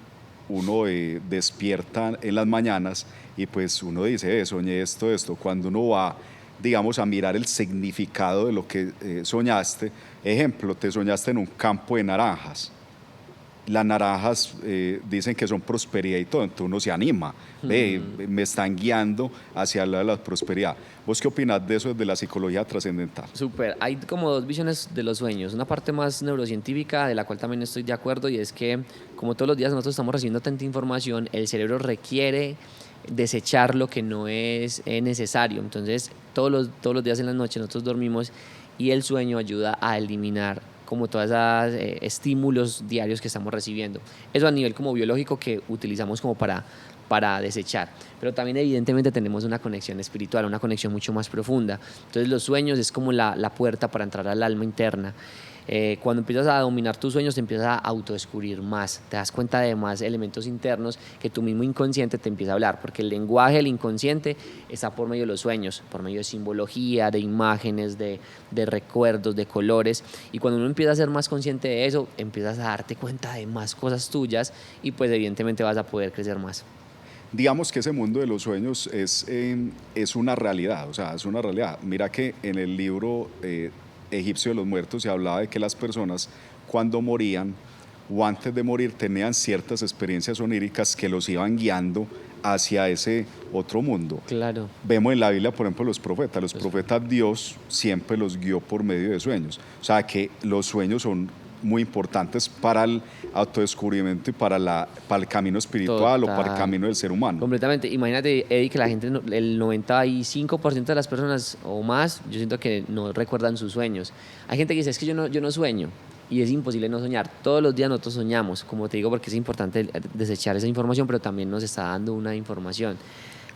uno despierta en las mañanas y pues uno dice, soñé esto. Cuando uno va, digamos, a mirar el significado de lo que soñaste, ejemplo, te soñaste en un campo de naranjas. Las naranjas dicen que son prosperidad y todo, entonces uno se anima, me están guiando hacia la prosperidad. ¿Vos qué opinás de eso desde la psicología trascendental? Súper, hay como 2 visiones de los sueños, una parte más neurocientífica, de la cual también estoy de acuerdo, y es que como todos los días nosotros estamos recibiendo tanta información, el cerebro requiere desechar lo que no es necesario. Entonces, todos los días en la noche nosotros dormimos y el sueño ayuda a eliminar como todos esos estímulos diarios que estamos recibiendo. Eso a nivel como biológico que utilizamos como para desechar. Pero también evidentemente tenemos una conexión espiritual, una conexión mucho más profunda. Entonces los sueños es como la puerta para entrar al alma interna. Cuando empiezas a dominar tus sueños te empiezas a autodescubrir más, te das cuenta de más elementos internos que tu mismo inconsciente te empieza a hablar, porque el lenguaje del inconsciente está por medio de los sueños, por medio de simbología, de imágenes, de recuerdos, de colores, y cuando uno empieza a ser más consciente de eso, empiezas a darte cuenta de más cosas tuyas y pues evidentemente vas a poder crecer más. Digamos que ese mundo de los sueños es una realidad, o sea, es una realidad. Mira que en el libro egipcio de los muertos se hablaba de que las personas cuando morían o antes de morir tenían ciertas experiencias oníricas que los iban guiando hacia ese otro mundo. Claro. Vemos en la Biblia, por ejemplo, los profetas Dios siempre los guió por medio de sueños. O sea que los sueños son muy importantes para el autodescubrimiento y para el camino espiritual. Total. O para el camino del ser humano. Completamente. Imagínate, Eddie, que la gente, el 95% de las personas o más, yo siento que no recuerdan sus sueños. Hay gente que dice, es que yo no sueño. Y es imposible no soñar. Todos los días nosotros soñamos, como te digo, porque es importante desechar esa información, pero también nos está dando una información.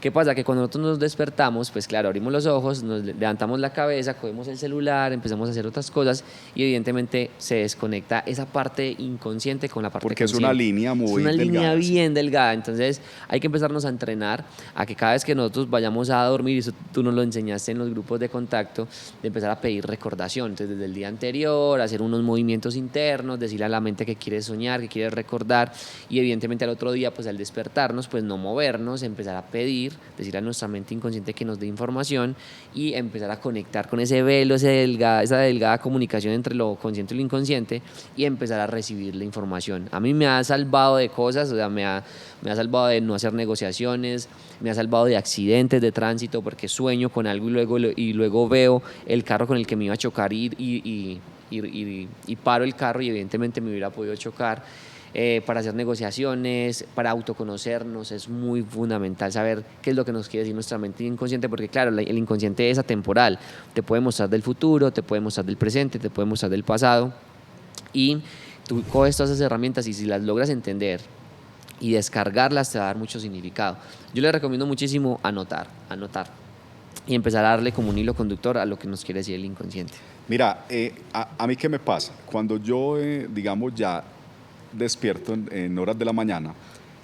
¿Qué pasa? Que cuando nosotros nos despertamos, pues claro, abrimos los ojos, nos levantamos la cabeza, cogemos el celular, empezamos a hacer otras cosas y evidentemente se desconecta esa parte inconsciente con la parte porque consciente. Es una línea muy delgada. Es una línea bien delgada, entonces hay que empezarnos a entrenar a que cada vez que nosotros vayamos a dormir, y eso tú nos lo enseñaste en los grupos de contacto, de empezar a pedir recordación, entonces desde el día anterior, hacer unos movimientos internos, decirle a la mente que quieres soñar, que quieres recordar y evidentemente al otro día, pues al despertarnos, pues no movernos, empezar a pedir, decir a nuestra mente inconsciente que nos dé información y empezar a conectar con ese velo, esa delgada comunicación entre lo consciente y lo inconsciente y empezar a recibir la información. A mí me ha salvado de cosas, o sea, me ha salvado de no hacer negociaciones, me ha salvado de accidentes de tránsito porque sueño con algo y luego veo el carro con el que me iba a chocar y paro el carro y evidentemente me hubiera podido chocar. Para hacer negociaciones, para autoconocernos, es muy fundamental saber qué es lo que nos quiere decir nuestra mente inconsciente, porque claro, el inconsciente es atemporal, te puede mostrar del futuro, te puede mostrar del presente, te puede mostrar del pasado, y tú coges todas esas herramientas y si las logras entender y descargarlas te va a dar mucho significado. Yo les recomiendo muchísimo anotar y empezar a darle como un hilo conductor a lo que nos quiere decir el inconsciente. Mira, a mí qué me pasa, cuando yo, digamos, ya despierto en horas de la mañana,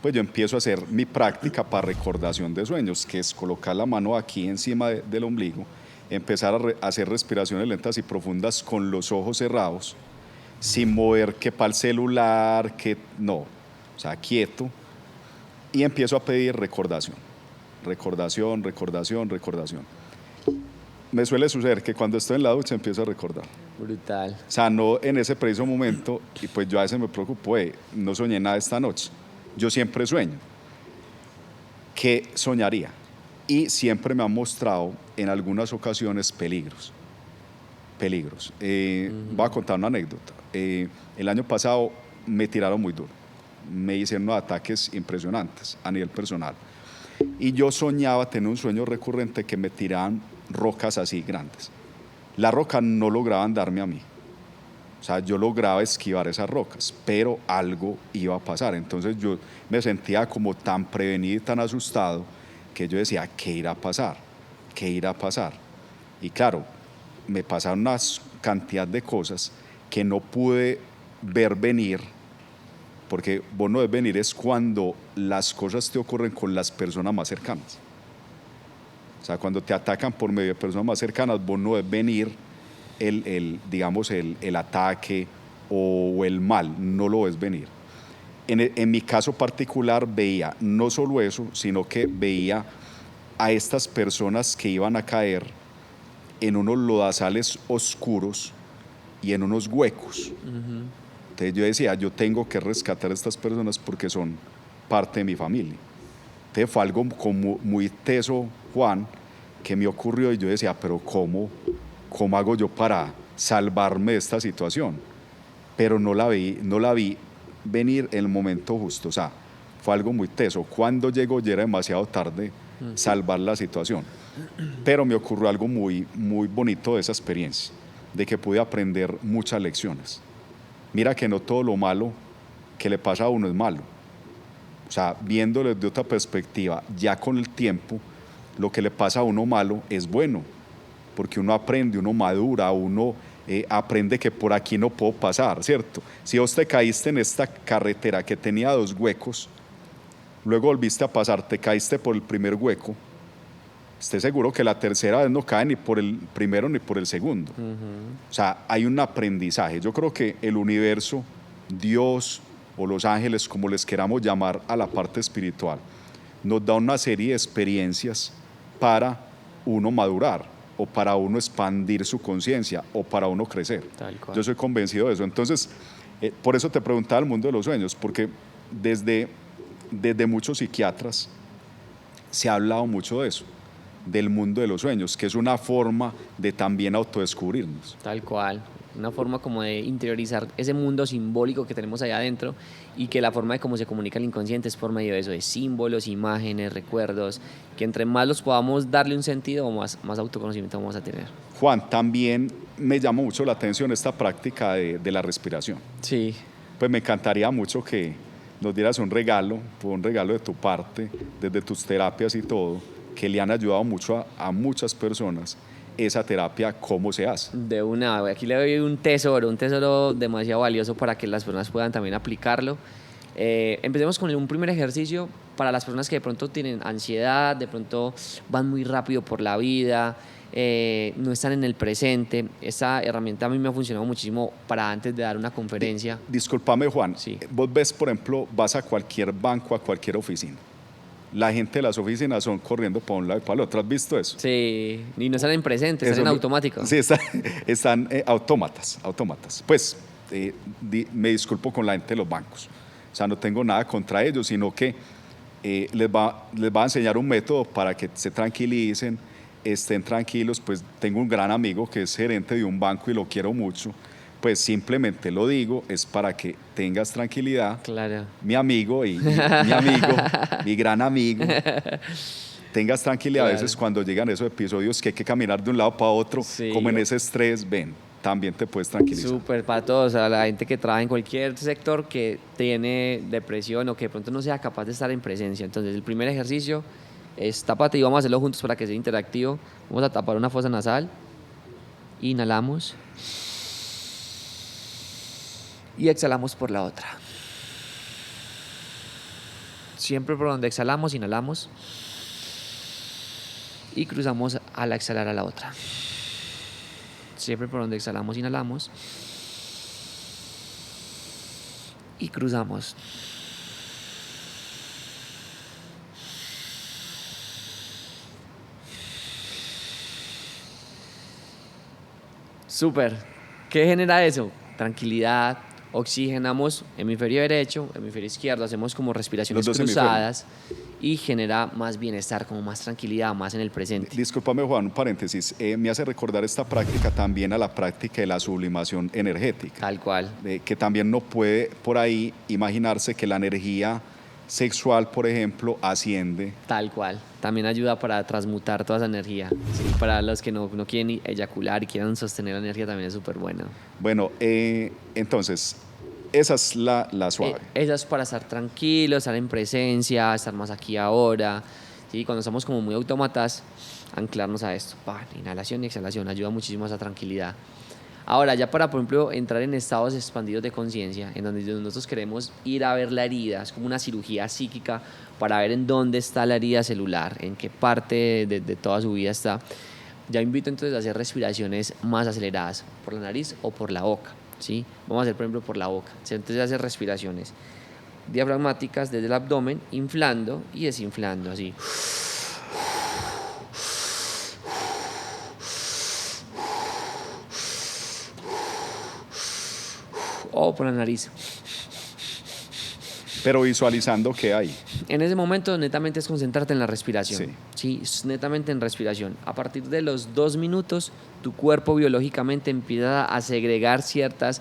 pues yo empiezo a hacer mi práctica para recordación de sueños, que es colocar la mano aquí encima del ombligo, empezar a hacer respiraciones lentas y profundas con los ojos cerrados, sin mover que para el celular, que no, o sea, quieto, y empiezo a pedir recordación. Me suele suceder que cuando estoy en la ducha empiezo a recordar. Brutal. O sea, no en ese preciso momento, y pues yo a veces me preocupo, no soñé nada esta noche. Yo siempre sueño. ¿Qué soñaría? Y siempre me han mostrado en algunas ocasiones peligros. Voy a contar una anécdota. El año pasado me tiraron muy duro. Me hicieron unos ataques impresionantes a nivel personal. Y yo soñaba, tenía un sueño recurrente que me tiraban rocas así grandes. Las rocas no lograban darme a mí. O sea, yo lograba esquivar esas rocas, pero algo iba a pasar. Entonces yo me sentía como tan prevenido y tan asustado que yo decía, ¿qué irá a pasar? Y claro, me pasaron una cantidad de cosas que no pude ver venir, porque vos no ves venir es cuando las cosas te ocurren con las personas más cercanas. O sea, cuando te atacan por medio de personas más cercanas, vos no ves venir el ataque o el mal, no lo ves venir. En mi caso particular veía no solo eso, sino que veía a estas personas que iban a caer en unos lodazales oscuros y en unos huecos. Entonces yo decía, yo tengo que rescatar a estas personas porque son parte de mi familia. Entonces fue algo como muy teso, Juan, que me ocurrió y yo decía, pero ¿cómo hago yo para salvarme de esta situación? Pero no la vi venir en el momento justo. O sea, fue algo muy teso. Cuando llegó ya era demasiado tarde salvar la situación. Pero me ocurrió algo muy, muy bonito de esa experiencia, de que pude aprender muchas lecciones. Mira que no todo lo malo que le pasa a uno es malo. O sea, viéndolo desde otra perspectiva, ya con el tiempo, lo que le pasa a uno malo es bueno, porque uno aprende, uno madura, uno aprende que por aquí no puedo pasar, ¿cierto? Si vos te caíste en esta carretera que tenía 2 huecos, luego volviste a pasar, te caíste por el primer hueco, esté seguro que la tercera vez no cae ni por el primero ni por el segundo. O sea, hay un aprendizaje. Yo creo que el universo, Dios o los ángeles, como les queramos llamar a la parte espiritual, nos da una serie de experiencias para uno madurar o para uno expandir su conciencia o para uno crecer. Tal cual. Yo soy convencido de eso. Entonces, por eso te preguntaba el mundo de los sueños, porque desde muchos psiquiatras se ha hablado mucho de eso, del mundo de los sueños, que es una forma de también autodescubrirnos. Tal cual, una forma como de interiorizar ese mundo simbólico que tenemos allá adentro, y que la forma de cómo se comunica el inconsciente es por medio de eso, de símbolos, imágenes, recuerdos, que entre más los podamos darle un sentido, más autoconocimiento vamos a tener. Juan, también me llama mucho la atención esta práctica de la respiración. Sí. Pues me encantaría mucho que nos dieras un regalo de tu parte, desde tus terapias y todo, que le han ayudado mucho a muchas personas. Esa terapia, ¿cómo se hace? De una, aquí le doy un tesoro demasiado valioso para que las personas puedan también aplicarlo. Empecemos con un primer ejercicio para las personas que de pronto tienen ansiedad, de pronto van muy rápido por la vida, no están en el presente. Esta herramienta a mí me ha funcionado muchísimo para antes de dar una conferencia. Discúlpame, Juan, Sí. Vos ves, por ejemplo, vas a cualquier banco, a cualquier oficina. La gente de las oficinas son corriendo para un lado y para el otro. ¿Has visto eso? Sí, y no están en presente, están Eso en automático. Sí, están autómatas. Pues me disculpo con la gente de los bancos. O sea, no tengo nada contra ellos, sino que les va a enseñar un método para que se tranquilicen, estén tranquilos. Pues tengo un gran amigo que es gerente de un banco y lo quiero mucho. Pues simplemente lo digo, es para que tengas tranquilidad. Claro. Mi amigo y mi amigo, mi gran amigo. Tengas tranquilidad. Claro. A veces cuando llegan esos episodios que hay que caminar de un lado para otro, Sí. como en ese estrés, ven, también te puedes tranquilizar. Súper para todos, a la gente que trabaja en cualquier sector que tiene depresión o que de pronto no sea capaz de estar en presencia. Entonces, el primer ejercicio es tápate y vamos a hacerlo juntos para que sea interactivo. Vamos a tapar una fosa nasal, inhalamos y exhalamos por la otra. Siempre por donde exhalamos, inhalamos y cruzamos al exhalar a la otra. Siempre por donde exhalamos, inhalamos y cruzamos. Súper. ¿Qué genera eso? Tranquilidad. Oxigenamos hemisferio derecho, hemisferio izquierdo, hacemos como respiraciones Los dos cruzadas y genera más bienestar, como más tranquilidad, más en el presente. Discúlpame, Juan, un paréntesis. Me hace recordar esta práctica también a la práctica de la sublimación energética. Tal cual. Que también no puede por ahí imaginarse que la energía sexual, por ejemplo, asciende. Tal cual. También ayuda para transmutar toda esa energía. Sí, para los que no quieren eyacular y quieran sostener la energía también es súper bueno. Bueno, entonces, esa es la suave. Esa es para estar tranquilos, estar en presencia, estar más aquí ahora. ¿Sí? Cuando estamos como muy autómatas, anclarnos a esto. Inhalación y exhalación ayuda muchísimo a esa tranquilidad. Ahora, ya para, por ejemplo, entrar en estados expandidos de conciencia, en donde nosotros queremos ir a ver la herida, es como una cirugía psíquica para ver en dónde está la herida celular, en qué parte de toda su vida está. Ya invito entonces a hacer respiraciones más aceleradas, por la nariz o por la boca, ¿sí? Vamos a hacer, por ejemplo, por la boca. Entonces, hacer respiraciones diafragmáticas desde el abdomen, inflando y desinflando, así. O por la nariz. Pero visualizando qué hay. En ese momento netamente es concentrarte en la respiración. Sí, es netamente en respiración. A partir de los 2 minutos, tu cuerpo biológicamente empieza a segregar cierta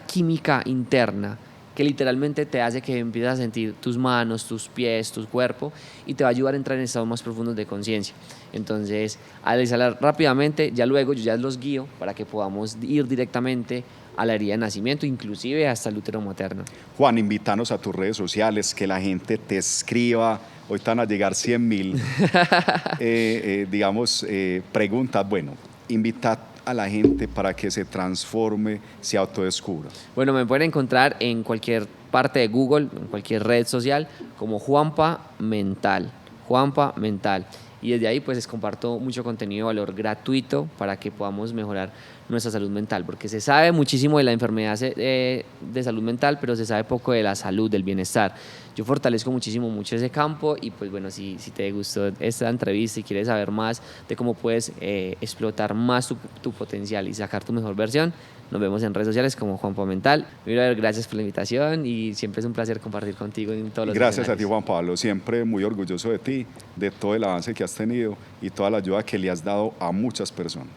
química interna que literalmente te hace que empieces a sentir tus manos, tus pies, tu cuerpo, y te va a ayudar a entrar en estados más profundos de conciencia. Entonces, al exhalar rápidamente, ya luego yo ya los guío para que podamos ir directamente a la herida de nacimiento, inclusive hasta el útero materno. Juan, invítanos a tus redes sociales, que la gente te escriba. Hoy van a llegar 100.000, preguntas. Bueno, invita a la gente para que se transforme, se autodescubra. Bueno, me pueden encontrar en cualquier parte de Google, en cualquier red social, como Juanpa Mental. Juanpa Mental. Y desde ahí pues les comparto mucho contenido de valor gratuito para que podamos mejorar nuestra salud mental, porque se sabe muchísimo de la enfermedad de salud mental, pero se sabe poco de la salud, del bienestar. Yo fortalezco mucho ese campo y pues bueno, si te gustó esta entrevista y quieres saber más de cómo puedes explotar más tu potencial y sacar tu mejor versión, nos vemos en redes sociales como Juanpa Mental. Gracias por la invitación y siempre es un placer compartir contigo en todos los Gracias a ti, escenarios. Juan Pablo. Siempre muy orgulloso de ti, de todo el avance que has tenido y toda la ayuda que le has dado a muchas personas.